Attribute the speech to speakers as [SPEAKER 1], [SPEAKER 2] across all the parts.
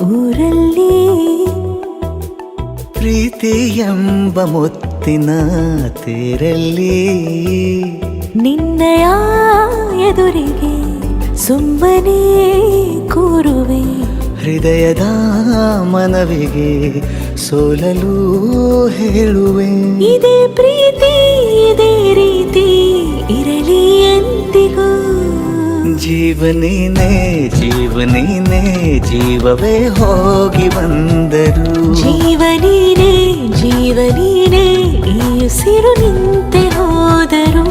[SPEAKER 1] ಊರಲ್ಲಿ
[SPEAKER 2] ಪ್ರೀತಿ ಎಂಬ ಮುತ್ತಿನ ತೇರಲ್ಲಿ
[SPEAKER 1] ನಿನ್ನಯ ಎದುರಿಗೆ ಸುಮ್ಮನೆ ಕೂರುವೆ
[SPEAKER 2] ಹೃದಯದ ಮನವಿಗೆ ಸೋಲಲು ಹೇಳುವೆ
[SPEAKER 1] ಇದೇ ಪ್ರೀತಿ ಇದೇ ರೀತಿ ಇರಲಿ ಎಂದಿಗೂ
[SPEAKER 2] ಜೀವನೇನೆ ಜೀವನೇನೆ ಜೀವವೇ ಹೋಗಿ ಬಂದರು
[SPEAKER 1] ಜೀವನೀನೇ ಜೀವನೀನೇ ಈ ಉಸಿರು ನಿಂತೆ ಹೋದರು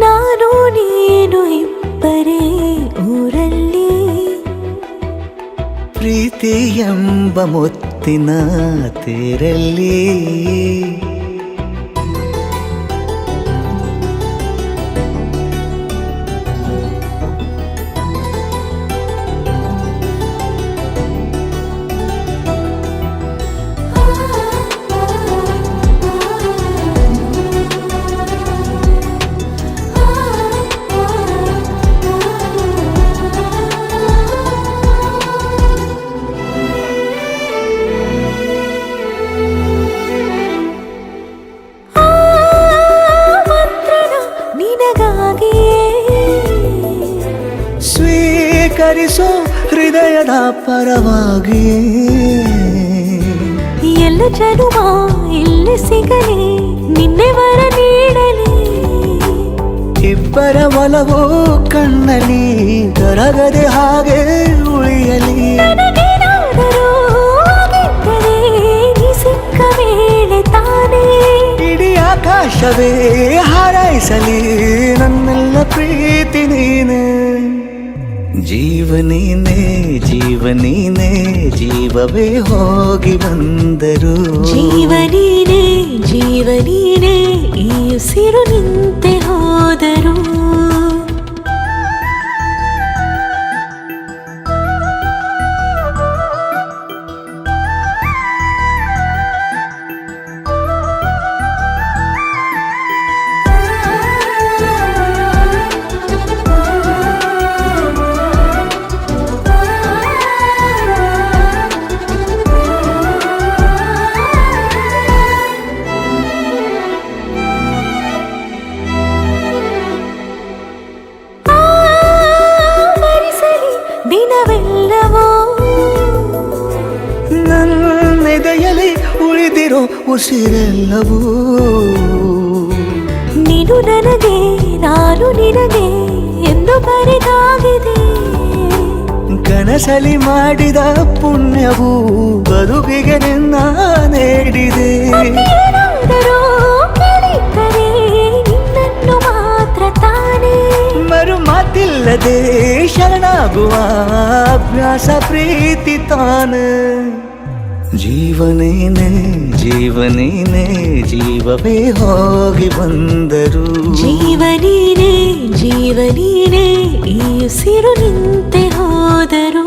[SPEAKER 1] ನಾನು ನೀನು ಇಬ್ಬರೇ ಊರಲ್ಲಿ
[SPEAKER 2] ಪ್ರೀತಿ ಎಂಬ ಮುತ್ತಿನ ತೇರಲ್ಲಿ ಸ್ವೀಕರಿಸೋ ಹೃದಯದ ಪರವಾಗಿ
[SPEAKER 1] ಎಲ್ಲ ಜನುಮ ಇಲ್ಲಿ ಸಿಗಲಿ ನಿನ್ನೆ ವರ ನೀಡಲಿ
[SPEAKER 2] ಇಬ್ಬರ ಒಲವು ಕಣ್ಣಲ್ಲಿ ಕರಗದೆ ಹಾಗೆ ಉಳಿಯಲಿ
[SPEAKER 1] ನನಗೇನಾದರೂ ಆಗಿದ್ದರೆ ನೀ ಸಿಕ್ಕ ವೇಳೆ ತಾನೇ
[SPEAKER 2] ಇಡೀ ಆಕಾಶವೇ ಹಾರೈಸಲಿ ನನ್ನೆಲ್ಲ ಪ್ರೀತಿ ನೀನೆ ಜೀವನೇನೆ ಜೀವನೇನೆ ಜೀವವೇ ಹೋಗಿ ಬಂದರು
[SPEAKER 1] ಜೀವನೀನೇ ಜೀವನೀನೇ ಈ ಉಸಿರು ನಿಂತೆ ಹೋದರು ದಿನವೆಲ್ಲವೋ
[SPEAKER 2] ನನ್ನೆದೆಯಲ್ಲಿ ಉಳಿದಿರೋ ಉಸಿರೆಲ್ಲವೂ
[SPEAKER 1] ನೀನು ನನಗೆ ನಾನು ನಿನಗೆ ಎಂದು ಬರೆದಾಗಿದೆ
[SPEAKER 2] ಕನಸಲಿ ಮಾಡಿದ ಪುಣ್ಯವು ಬದುಕಿಗೆ ನಿನ್ನ ನೀಡಿದೆ
[SPEAKER 1] ಏನಾದರೂ ಕೇಳಿದ್ದರೆ ನಿನ್ನನ್ನು ಮಾತ್ರ ತಾನೇ
[SPEAKER 2] ಮರು ಮಾತಿಲ್ಲದೆ ಶರಣಾಗುವ ಅಭ್ಯಾಸ ಪ್ರೀತಿ ತಾನೆ ಜೀವನೇನೆ ಜೀವನೇನೆ ಜೀವವೇ ಹೋಗಿ ಬಂದರು
[SPEAKER 1] ಜೀವನೀನೇ ಜೀವನೀನೇ ಈ ಉಸಿರು ನಿಂತೆ ಹೋದರು